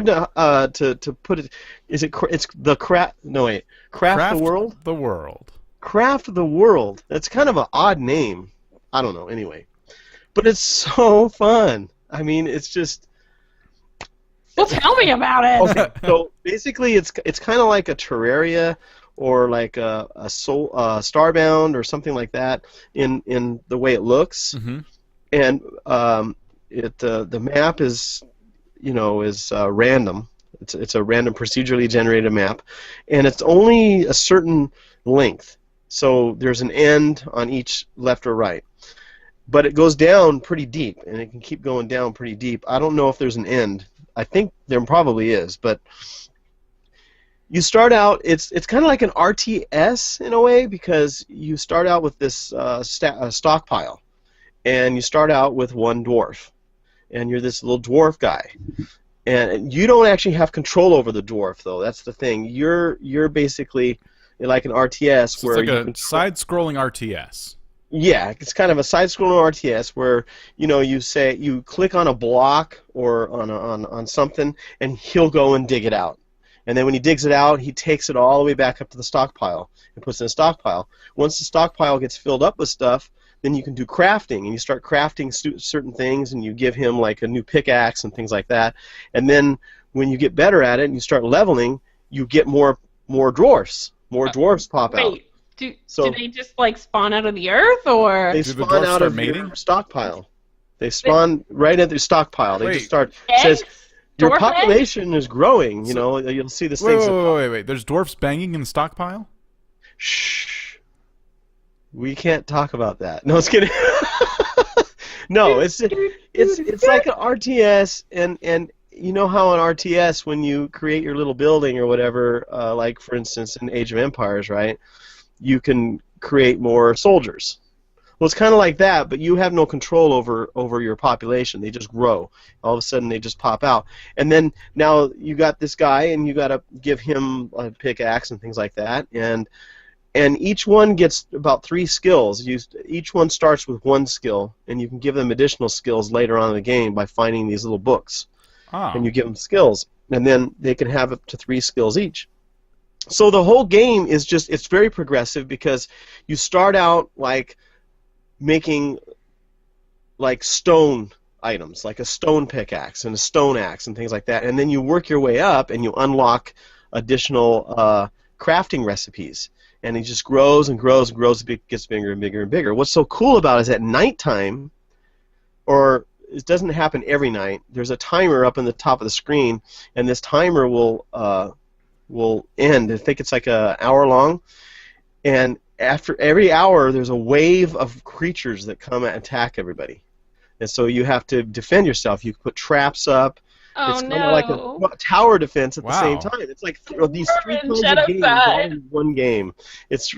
to put it. Is it? It's the craft. No wait. Craft the world. The world. Craft the world. That's kind of an odd name. I don't know. Anyway, but it's so fun. I mean, it's just. Well, tell me about it. Okay, so basically, it's kind of like a Terraria or like a Starbound or something like that in the way it looks, Mm-hmm. and the map is random. It's a random procedurally generated map, and it's only a certain length. So there's an end on each left or right. But it goes down pretty deep, and it can keep going down pretty deep. I don't know if there's an end. I think there probably is, but you start out. It's kind of like an RTS in a way, because you start out with this stockpile, and you start out with one dwarf, and you're this little dwarf guy, and you don't actually have control over the dwarf, though. That's the thing. You're basically like an RTS So where it's like you a side-scrolling RTS. Yeah, it's kind of a side-scrolling RTS where you click on a block or on something, and he'll go and dig it out. And then when he digs it out, he takes it all the way back up to the stockpile and puts it in a stockpile. Once the stockpile gets filled up with stuff, then you can do crafting, and you start crafting certain things, and you give him like a new pickaxe and things like that. And then when you get better at it and you start leveling, you get more dwarfs. More dwarfs pop out. Wait, do they just like spawn out of the earth, or They Do the spawn dwarfs out start of mating? your stockpile. They spawn right at their stockpile. They Wait. just start. Eggs? Says your Dwarf population is growing. You'll see this Wait, thing. wait. There's dwarfs banging in the stockpile? Shh. We can't talk about that. No, it's kidding. No, it's like an RTS, and you know how an RTS, when you create your little building or whatever, like for instance in Age of Empires, right? You can create more soldiers. Well, it's kind of like that, but you have no control over your population. They just grow. All of a sudden, they just pop out. And then now you got this guy, and you got to give him a pickaxe and things like that. And each one gets about 3 skills. Each one starts with 1 skill, and you can give them additional skills later on in the game by finding these little books. Ah. And you give them skills, and then they can have up to 3 skills each. So the whole game is it's very progressive, because you start out like making like stone items, like a stone pickaxe and a stone axe and things like that, and then you work your way up and you unlock additional crafting recipes, and it just grows and grows and grows. It gets bigger and bigger and bigger. What's so cool about it is at nighttime, or it doesn't happen every night, there's a timer up on the top of the screen, and this timer will end. I think it's like an hour long, and after every hour there's a wave of creatures that come and attack everybody, and so you have to defend yourself. You put traps up. oh It's kind no, of like a tower defense at the same Wow. time. It's like these 3 Dwarven kinds of games all genocide. in one game. It's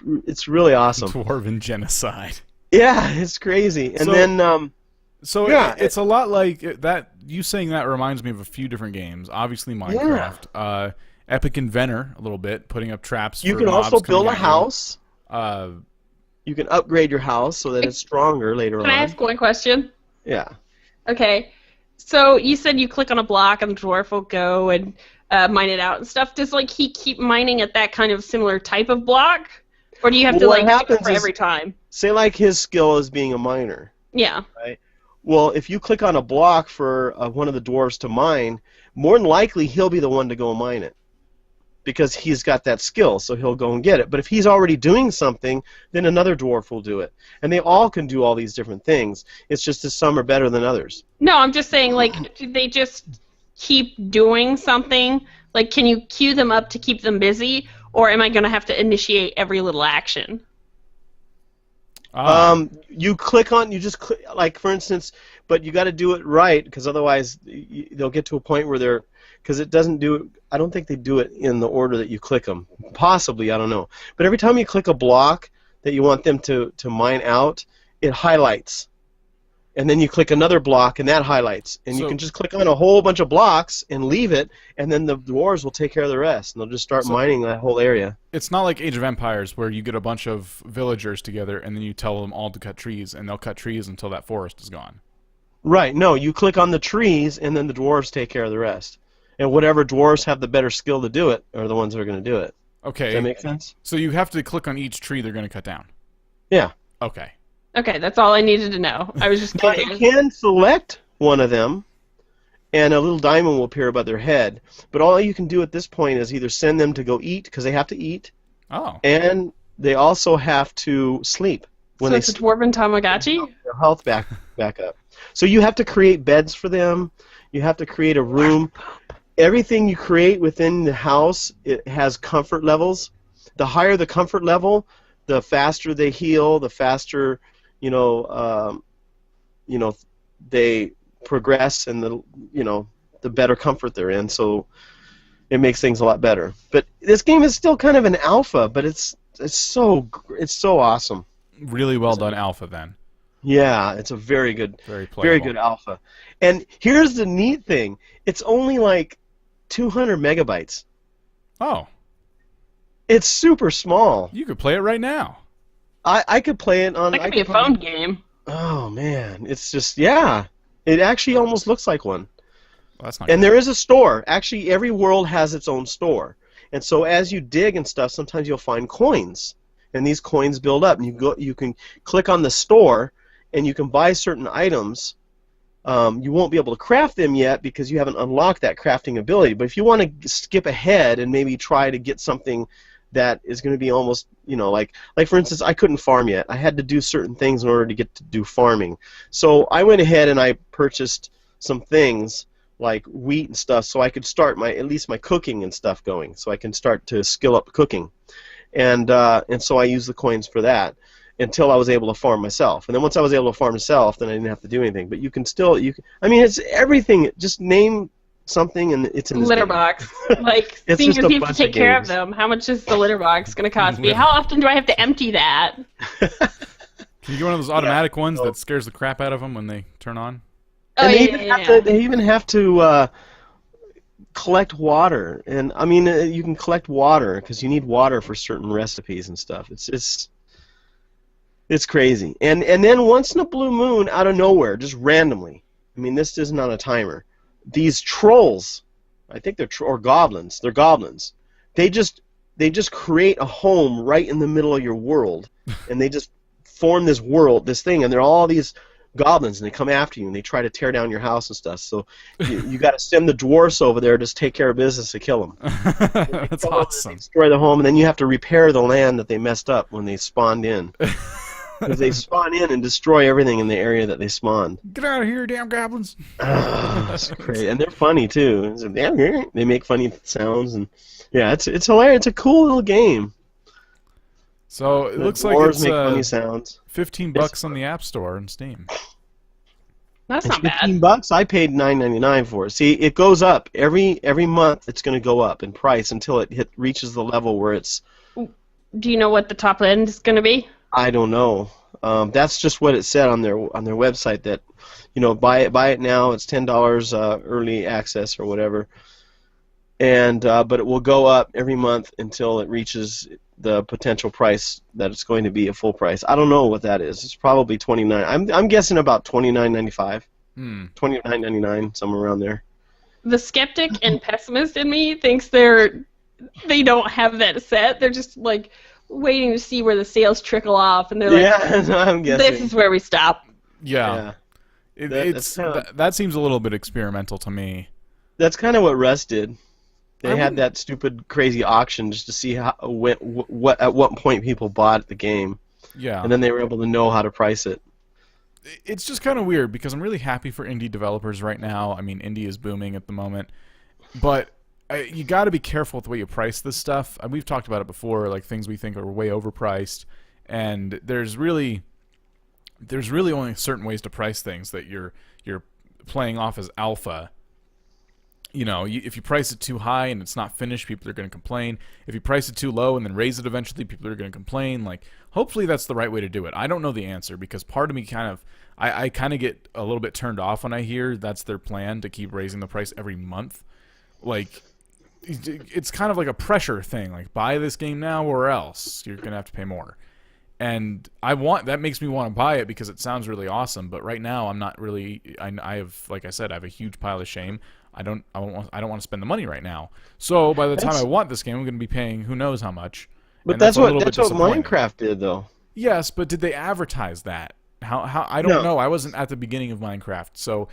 really awesome. Dwarven genocide. Yeah, it's crazy. And So- then So Yeah, it's a lot like that. You saying that reminds me of a few different games. Obviously, Minecraft, Epic Inventor, a little bit, putting up traps. you for can mobs also build coming a at you. house. You You can upgrade your house so that it's stronger later Can I on. ask one question? Yeah. Okay, so you said you click on a block and the dwarf will go and mine it out and stuff. Does like he keep mining at that kind of similar type of block, or do you have Well, to what like do it happens for is- every time? Say like his skill is being a miner. Yeah. Well, if you click on a block for one of the dwarves to mine, more than likely he'll be the one to go mine it, because he's got that skill, so he'll go and get it. But if he's already doing something, then another dwarf will do it. And they all can do all these different things. It's just that some are better than others. No, I'm just saying, like, do they just keep doing something? Like, can you queue them up to keep them busy, or am I going to have to initiate every little action? You just click, like for instance, but you got to do it right, because otherwise they'll get to a point where because it doesn't do it. I don't think they do it in the order that you click them. Possibly, I don't know. But every time you click a block that you want them to mine out, it highlights. and then you click another block, and that highlights. And you can just click on a whole bunch of blocks and leave it, and then the dwarves will take care of the rest, and they'll just start mining that whole area. It's not like Age of Empires where you get a bunch of villagers together, and then you tell them all to cut trees, and they'll cut trees until that forest is gone. Right. No, you click on the trees, and then the dwarves take care of the rest. And whatever dwarves have the better skill to do it are the ones that are going to do it. Okay. Does that make sense? So you have to click on each tree they're going to cut down. Yeah. Okay. Okay, that's all I needed to know. I was just Now, curious. you can select one of them, and a little diamond will appear above their head. But all you can do at this point is either send them to go eat, because they have to eat, and they also have to sleep. So it's a dwarven Tamagotchi? Their health back up. So you have to create beds for them. You have to create a room. Everything you create within the house, it has comfort levels. The higher the comfort level, the faster they heal, the faster, they progress, and the better comfort they're in. So it makes things a lot better. But this game is still kind of an alpha, but it's so awesome. Really well done alpha then. Yeah, it's a very good alpha. And here's the neat thing: it's only like 200 megabytes. Oh. It's super small. You could play it right now. I could play it on... That could be a phone game. Oh, man. It's just... Yeah. It actually almost looks like one. Well, that's not And good. there is a store. Actually, every world has its own store. And so as you dig and stuff, sometimes you'll find coins. And these coins build up. And you can click on the store, and you can buy certain items. You won't be able to craft them yet because you haven't unlocked that crafting ability. But if you want to skip ahead and maybe try to get something that is going to be almost, like for instance, I couldn't farm yet. I had to do certain things in order to get to do farming. So I went ahead and I purchased some things like wheat and stuff so I could start at least my cooking and stuff going, so I can start to skill up cooking. And so I used the coins for that until I was able to farm myself. And then once I was able to farm myself, then I didn't have to do anything. But it's everything. Just name something and it's in this Litter game. box. Like, It's seniors just a need to bunch take of care of games. them. How much is the litter box going to cost me? How often do I have to empty that? Can you get one of those automatic ones that scares the crap out of them when they turn on? Oh, And yeah. they even have to collect water. And I mean, you can collect water because you need water for certain recipes and stuff. It's crazy. And then once in a blue moon, out of nowhere, just randomly. I mean, this isn't on a timer. These trolls, I think or goblins. They're goblins. They just create a home right in the middle of your world, and they just form this thing, and they're all these goblins, and they come after you, and they try to tear down your house and stuff. So you got to send the dwarfs over there to take care of business to kill them. That's awesome. Destroy the home, and then you have to repair the land that they messed up when they spawned in. Because they spawn in and destroy everything in the area that they spawned. Get out of here, damn goblins! That's great, and they're funny too. They make funny sounds, and yeah, it's hilarious. It's a cool little game. So it The looks like dwarves it's make funny sounds. $15 on the App Store and Steam. That's It's not bad. $15. I paid $9.99 for it. See, it goes up every month. It's going to go up in price until it reaches the level where it's. Do you know what the top end is going to be? I don't know. That's just what it said on their website that, buy it now. It's $10 early access or whatever, and but it will go up every month until it reaches the potential price that it's going to be a full price. I don't know what that is. It's probably $29. I'm guessing about $29.95, $29.99, somewhere around there. The skeptic and pessimist in me thinks they don't have that set. They're just like waiting to see where the sales trickle off, and they're like, Yeah, I'm guessing. this is where we stop. Yeah. That seems a little bit experimental to me. That's kind of what Russ did. They had that stupid, crazy auction just to see at what point people bought the game, Yeah. and then they were able to know how to price it. It's just kind of weird because I'm really happy for indie developers right now. I mean, indie is booming at the moment, but you got to be careful with the way you price this stuff. We've talked about it before, like things we think are way overpriced, and there's really only certain ways to price things that you're playing off as alpha. if you price it too high and it's not finished, people are going to complain. If you price it too low and then raise it eventually, people are going to complain. Like, hopefully that's the right way to do it. I don't know the answer because part of me I kind of get a little bit turned off when I hear that's their plan to keep raising the price every month. Like, it's kind of like a pressure thing. Like, buy this game now or else you're going to have to pay more. And that makes me want to buy it because it sounds really awesome. But right now I'm not really. I have, like I said, I have a huge pile of shame. I don't want to spend the money right now. So by the time I want this game, I'm going to be paying who knows how much. But that's what Minecraft did, though. Yes, but did they advertise that? How I don't know. I wasn't at the beginning of Minecraft, so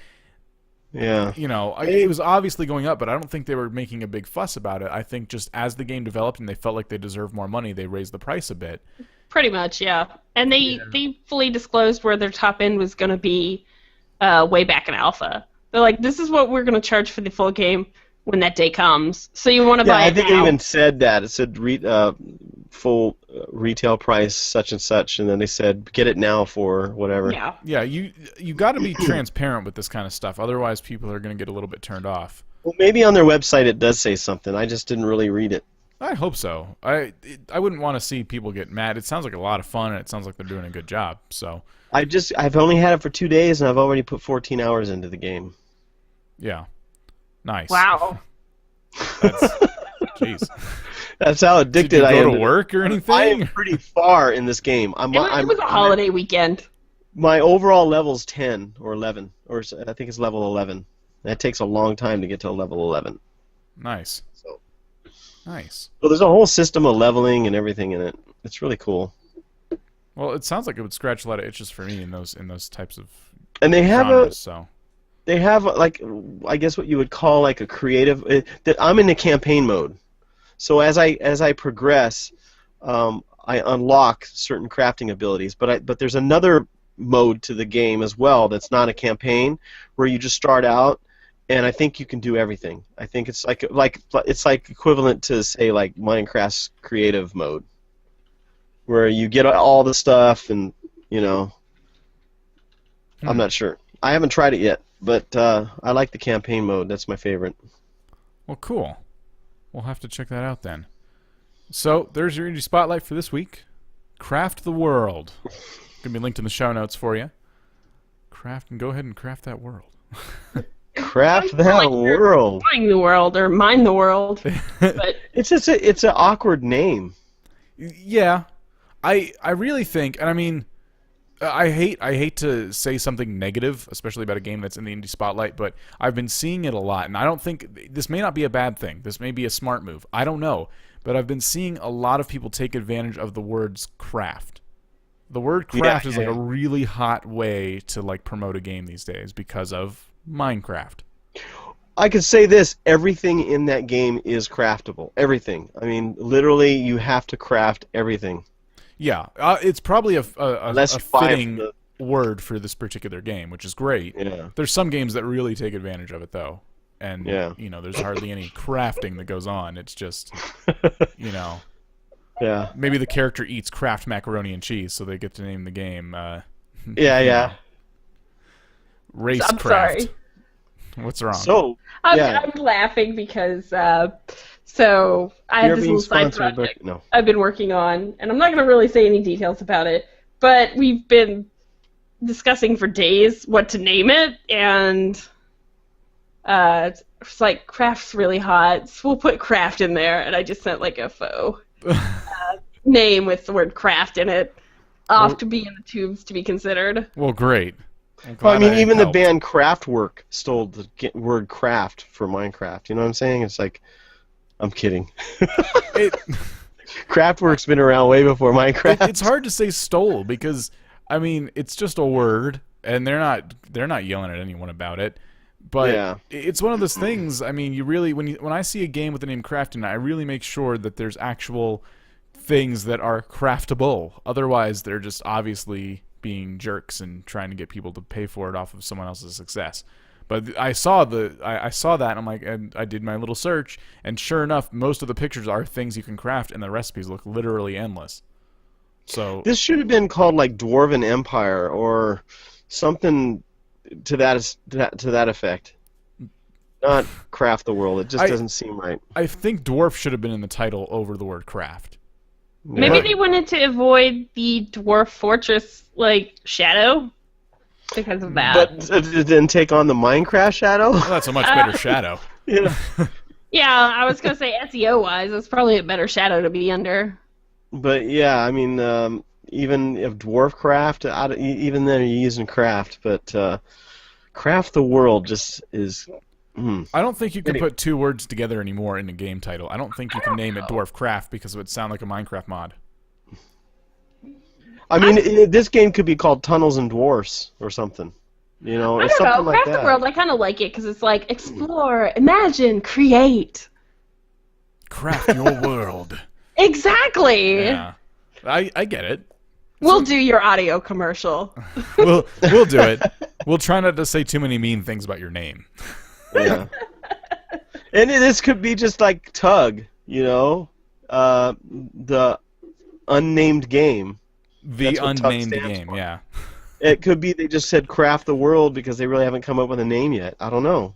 yeah. It was obviously going up, but I don't think they were making a big fuss about it. I think just as the game developed and they felt like they deserved more money, they raised the price a bit. Pretty much, yeah. And they fully disclosed where their top end was going to be way back in alpha. They're like, this is what we're going to charge for the full game when that day comes. So you want to buy it I think now. it even said that. It said full retail price such and such, and then they said get it now for whatever. Yeah. Yeah, you got to be transparent with this kind of stuff. Otherwise, people are going to get a little bit turned off. Well, maybe on their website it does say something. I just didn't really read it. I hope so. I wouldn't want to see people get mad. It sounds like a lot of fun, and it sounds like they're doing a good job. So I've only had it for 2 days, and I've already put 14 hours into the game. Yeah, nice. Wow. Jeez. That's how addicted I am. Did you go to work or anything? I am pretty far in this game. It was a holiday weekend. My overall level's 10 or 11, or I think it's level 11. That takes a long time to get to level 11. Nice. So. Nice. So there's a whole system of leveling and everything in it. It's really cool. Well, it sounds like it would scratch a lot of itches for me in those types of and they have genres, They have like I guess what you would call like a creative. That I'm in the campaign mode, so as I progress, I unlock certain crafting abilities. But there's another mode to the game as well that's not a campaign where you just start out, and I think you can do everything. I think it's like equivalent to say like Minecraft's creative mode, where you get all the stuff and I'm not sure. I haven't tried it yet. But I like the campaign mode. That's my favorite. Well, cool. We'll have to check that out then. So, there's your Indie Spotlight for this week. Craft the World. Going to be linked in the show notes for you. Go ahead and craft that world. Craft that world. Mine the world, or mine the world. But it's an awkward name. Yeah. I really think, and I mean, I hate to say something negative, especially about a game that's in the Indie Spotlight, but I've been seeing it a lot, and I don't think this may not be a bad thing. This may be a smart move. I don't know, but I've been seeing a lot of people take advantage of the words craft. The word craft is like a really hot way to like promote a game these days because of Minecraft. I could say this: everything in that game is craftable. Everything. I mean, literally, you have to craft everything. Yeah, it's probably a fitting word for this particular game, which is great. Yeah. There's some games that really take advantage of it, though. And, there's hardly any crafting that goes on. It's just, Yeah. Maybe the character eats Kraft macaroni and cheese, so they get to name the game. Yeah. Race I'm Craft. sorry. What's wrong? So, I'm laughing because so I have this little side project I've been working on, and I'm not going to really say any details about it, but we've been discussing for days what to name it, and it's like craft's really hot, so we'll put craft in there, and I just sent like a faux name with the word craft in it off to be in the tubes to be considered. Well, great. Well, I mean, even the band Kraftwerk stole the word craft for Minecraft. You know what I'm saying? It's like, I'm kidding. Kraftwerk's been around way before Minecraft. It's hard to say stole because, I mean, it's just a word, and they're not yelling at anyone about it. But it's one of those things. I mean, you really when I see a game with the name Craft in it, I really make sure that there's actual things that are craftable. Otherwise, they're just obviously being jerks and trying to get people to pay for it off of someone else's success. But I saw that, and I'm like, and I did my little search, and sure enough, most of the pictures are things you can craft, and the recipes look literally endless. So this should have been called like Dwarven Empire or something to that effect. not Craft the World. It just doesn't seem right. I think dwarf should have been in the title over the word craft. Maybe they wanted to avoid the dwarf fortress shadow because of that. But it didn't take on the Minecraft shadow. Well, that's a much better shadow. Yeah. Yeah, I was gonna say SEO wise, it's probably a better shadow to be under. But yeah, I mean, even if dwarf craft, even then you're using craft, but Craft the World just is. I don't think you can put two words together anymore in a game title. I don't think you can name it Dwarf Craft because it would sound like a Minecraft mod. I mean, this game could be called Tunnels and Dwarfs or something. You know, I it's don't know. something like Craft that. the World, I kind of like it because it's like explore, imagine, create. Craft your world. Exactly. Yeah, I get it. We'll do your audio commercial. We'll do it. We'll try not to say too many mean things about your name. Yeah. And this could be just like Tug, you know, the unnamed game. The That's what Tug unnamed stands game, for. yeah. It could be they just said Craft the World because they really haven't come up with a name yet. I don't know.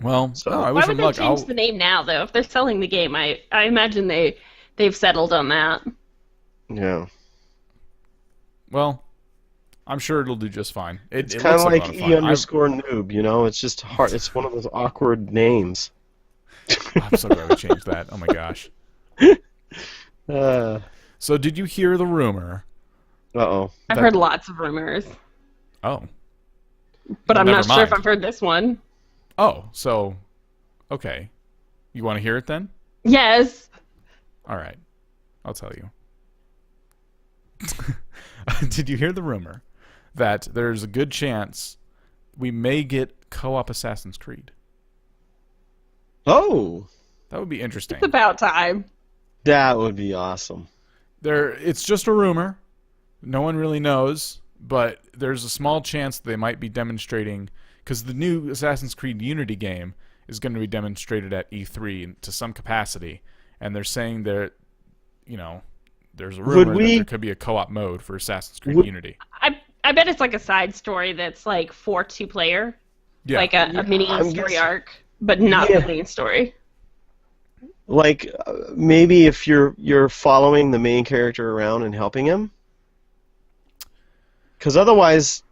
Well, So- I Why wish would them they luck. change the name now, though? If they're selling the game, I imagine they've settled on that. Yeah. Well, I'm sure it'll do just fine. It's it kind of looks like a lot of fun. E_Noob, you know? It's just hard. It's one of those awkward names. I'm so glad we changed that. Oh my gosh. Uh So did you hear the rumor? oh. I've heard lots of rumors, Oh. but I'm Never not sure if mind. I've heard this one. Oh, so okay. You want to hear it then? Yes. All right. I'll tell you. Did you hear the rumor that there's a good chance we may get co-op Assassin's Creed? Oh, That would be interesting. It's about time. that would be awesome. It's just a rumor. No one really knows, but there's a small chance they might be demonstrating because the new Assassin's Creed Unity game is going to be demonstrated at E3 to some capacity, and they're saying there's a rumor that there could be a co-op mode for Assassin's Creed Unity. I bet it's like a side story that's like for 2-player, Yeah. like a mini I'm story guessing- arc, but not Yeah. the main story. Like maybe if you're following the main character around and helping him, because otherwise,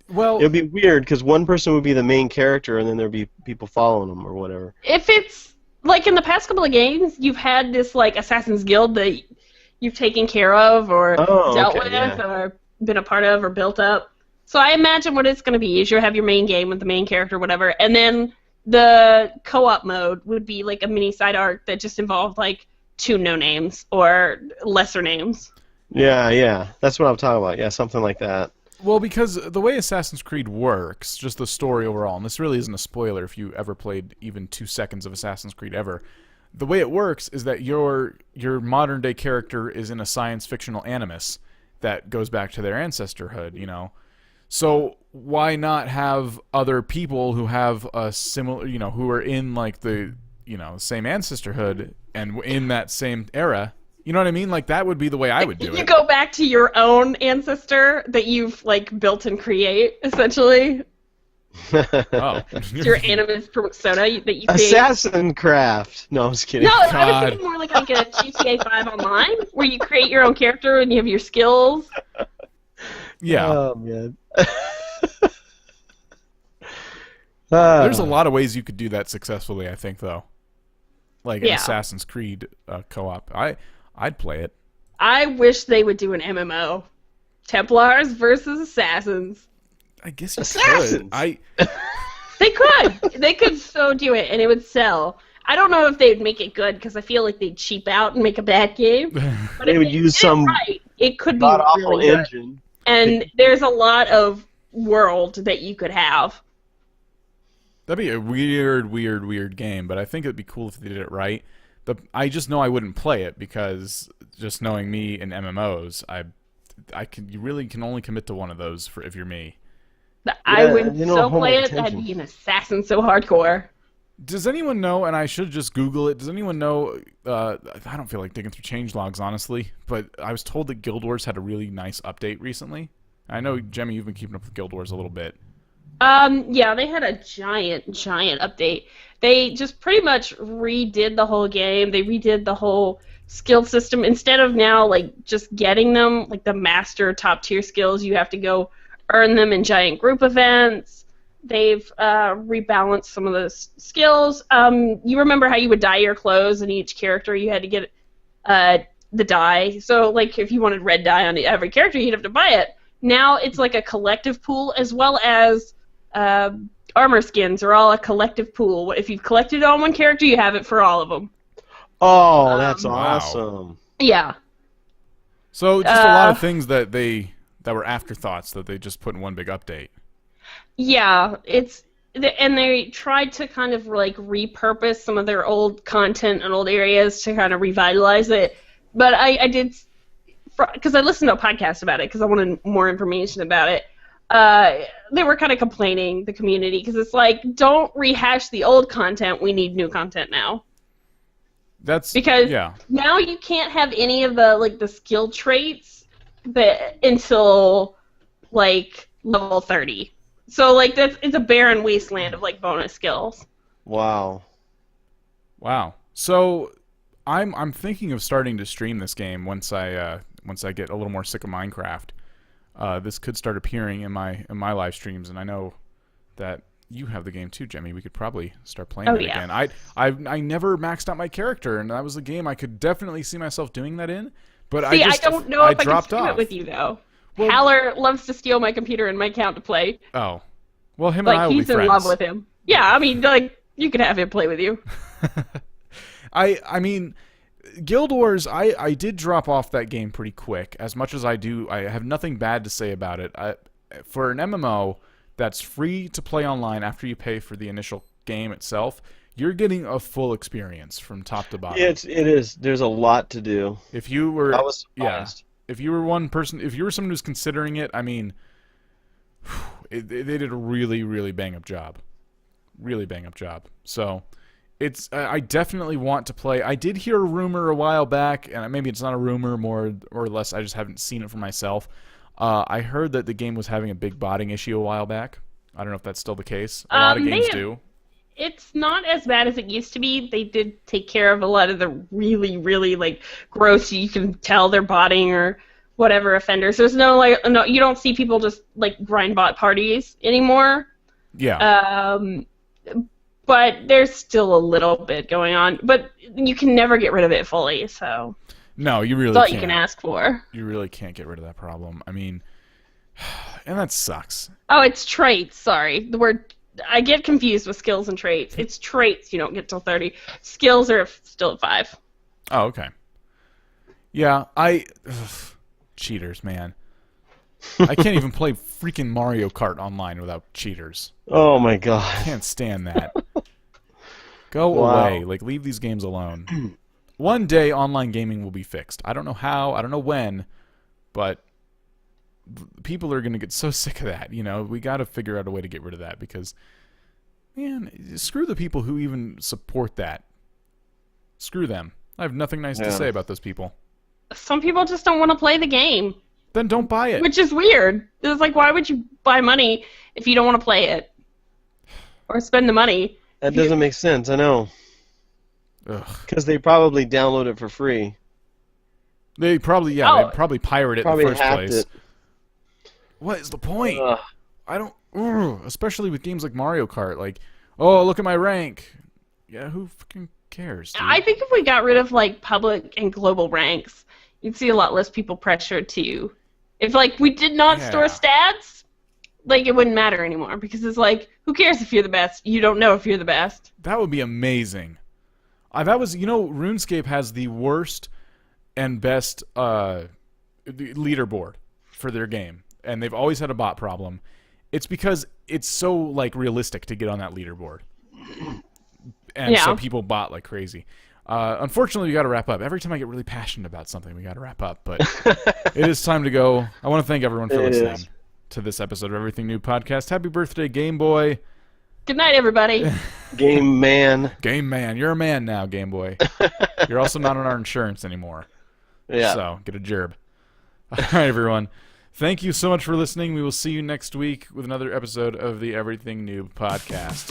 Well, it'd be weird. Because one person would be the main character, and then there'd be people following him or whatever. If it's like in the past couple of games, you've had this like Assassin's Guild that you've taken care of or dealt with or been a part of or built up. So I imagine what it's going to be is you have your main game with the main character, whatever, and then the co-op mode would be like a mini side arc that just involved like 2 no names or lesser names. Yeah, that's what I'm talking about. Yeah, something like that. Well, because the way Assassin's Creed works, just the story overall, and this really isn't a spoiler if you ever played even 2 seconds of Assassin's Creed ever, the way it works is that your modern-day character is in a science-fictional animus that goes back to their ancestorhood, you know? So why not have other people who have a similar, who are in, like, the, same ancestorhood and in that same era? You know what I mean? Like, that would be the way I would do it. You go back to your own ancestor that you've like built and create, essentially. Oh. Your animus persona that you create. Assassin Craft. No, I'm just kidding. No, I was God. thinking more like a GTA 5 Online, where you create your own character and you have your skills. Yeah. Oh man. There's a lot of ways you could do that successfully, I think, though. Like an Yeah. Assassin's Creed co-op. I'd play it. I wish they would do an MMO. Templars versus Assassins. I guess you Assassins! could. They could. They could so do it, and it would sell. I don't know if they'd make it good, because I feel like they'd cheap out and make a bad game. But They if would use did it some right, it could be God awful really good. engine. And there's a lot of world that you could have. That'd be a weird game, but I think it'd be cool if they did it right. I just know I wouldn't play it because just knowing me in MMOs, you really can only commit to one of those if you're me. I Yeah, would you know, so home play it. attention. I'd be an assassin so hardcore. Does anyone know, and I should just Google it, does anyone know, I don't feel like digging through changelogs, honestly, but I was told that Guild Wars had a really nice update recently. I know, Jemmy, you've been keeping up with Guild Wars a little bit. Yeah, they had a giant update. They just pretty much redid the whole game. They redid the whole skill system. Instead of now, like, just getting them, like, the master top-tier skills, you have to go earn them in giant group events. They've rebalanced some of those skills. You remember how you would dye your clothes, and each character you had to get the dye. So, like, if you wanted red dye on every character, you'd have to buy it. Now it's like a collective pool, as well as armor skins are all a collective pool. If you've collected it on one character, you have it for all of them. Oh, that's Wow. awesome. Yeah. So just a lot of things that were afterthoughts that they just put in one big update. Yeah, and they tried to kind of like repurpose some of their old content and old areas to kind of revitalize it. But I did, because I listened to a podcast about it because I wanted more information about it. They were kind of complaining, the community, because it's like, don't rehash the old content. We need new content now. That's Because yeah. now you can't have any of the skill traits until like level 30. So like it's a barren wasteland of like bonus skills. Wow. Wow. So I'm thinking of starting to stream this game once I get a little more sick of Minecraft. This could start appearing in my live streams, and I know that you have the game too, Jemmy. We could probably start playing it again. I never maxed out my character, and that was a game I could definitely see myself doing that in. But See, I don't know if I can dropped stream off. it with you though. Well, Haller loves to steal my computer and my account to play. Oh, well, him and I Like will be he's in friends. love with him. Yeah, I mean, like you could have him play with you. I mean, Guild Wars, I did drop off that game pretty quick. As much as I have nothing bad to say about it. For an MMO that's free to play online after you pay for the initial game itself, you're getting a full experience from top to bottom. It is. There's a lot to do. If you were, I was surprised. if you were one person, if you were someone who's considering it, I mean, they did a really, really bang up job. Really bang up job. So, I definitely want to play. I did hear a rumor a while back, and maybe it's not a rumor, more or less I just haven't seen it for myself. I heard that the game was having a big botting issue a while back. I don't know if that's still the case. A lot of games do. It's not as bad as it used to be. They did take care of a lot of the really, really like gross. You can tell they're botting or whatever offenders. There's no you don't see people just like grind bot parties anymore. Yeah. But there's still a little bit going on. But you can never get rid of it fully. So No, you really that's all can't. you can ask for. You really can't get rid of that problem. I mean, and that sucks. Oh, it's traits. Sorry, the word. I get confused with skills and traits. It's traits you don't get till 30. Skills are still at 5. Oh, okay. Yeah, cheaters, man. I can't even play freaking Mario Kart online without cheaters. Oh my god. Can't stand that. Go Wow. away. Like, leave these games alone. One day, online gaming will be fixed. I don't know how, I don't know when, but people are going to get so sick of that. You know, we got to figure out a way to get rid of that because, man, screw the people who even support that. Screw them. I have nothing nice to say about those people. Some people just don't want to play the game, Then don't buy it. which is weird. It's like, why would you buy money if you don't want to play it or spend the money? That doesn't make sense, I know. Ugh. Because they probably download it for free. They probably, Oh. they'd probably pirate it Probably in the first hacked place. it. What is the point? Ugh. I don't, especially with games like Mario Kart. Like, oh, look at my rank. Yeah, who fucking cares, dude? I think if we got rid of like public and global ranks, you'd see a lot less people pressured to. If like we did not store stats, like it wouldn't matter anymore because it's like, who cares if you're the best? You don't know if you're the best. That would be amazing. That was, RuneScape has the worst and best leaderboard for their game, and they've always had a bot problem. It's because it's so like realistic to get on that leaderboard, and so people bot like crazy. Unfortunately, we got to wrap up. Every time I get really passionate about something, we got to wrap up. But it is time to go. I want to thank everyone for listening to this episode of Everything Noob Podcast. Happy birthday, Game Boy. Good night, everybody. Game man. Game Man. You're a man now, Game Boy. You're also not on our insurance anymore. Yeah. So, get a gerb. All right, everyone. Thank you so much for listening. We will see you next week with another episode of the Everything Noob podcast.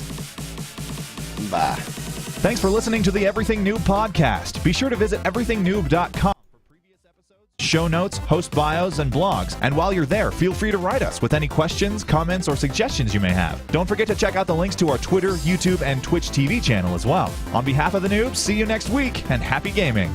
Bye. Thanks for listening to the Everything Noob podcast. Be sure to visit everythingnoob.com for previous episodes, show notes, host bios, and blogs. And while you're there, feel free to write us with any questions, comments, or suggestions you may have. Don't forget to check out the links to our Twitter, YouTube, and Twitch TV channel as well. On behalf of the Noobs, see you next week, and happy gaming.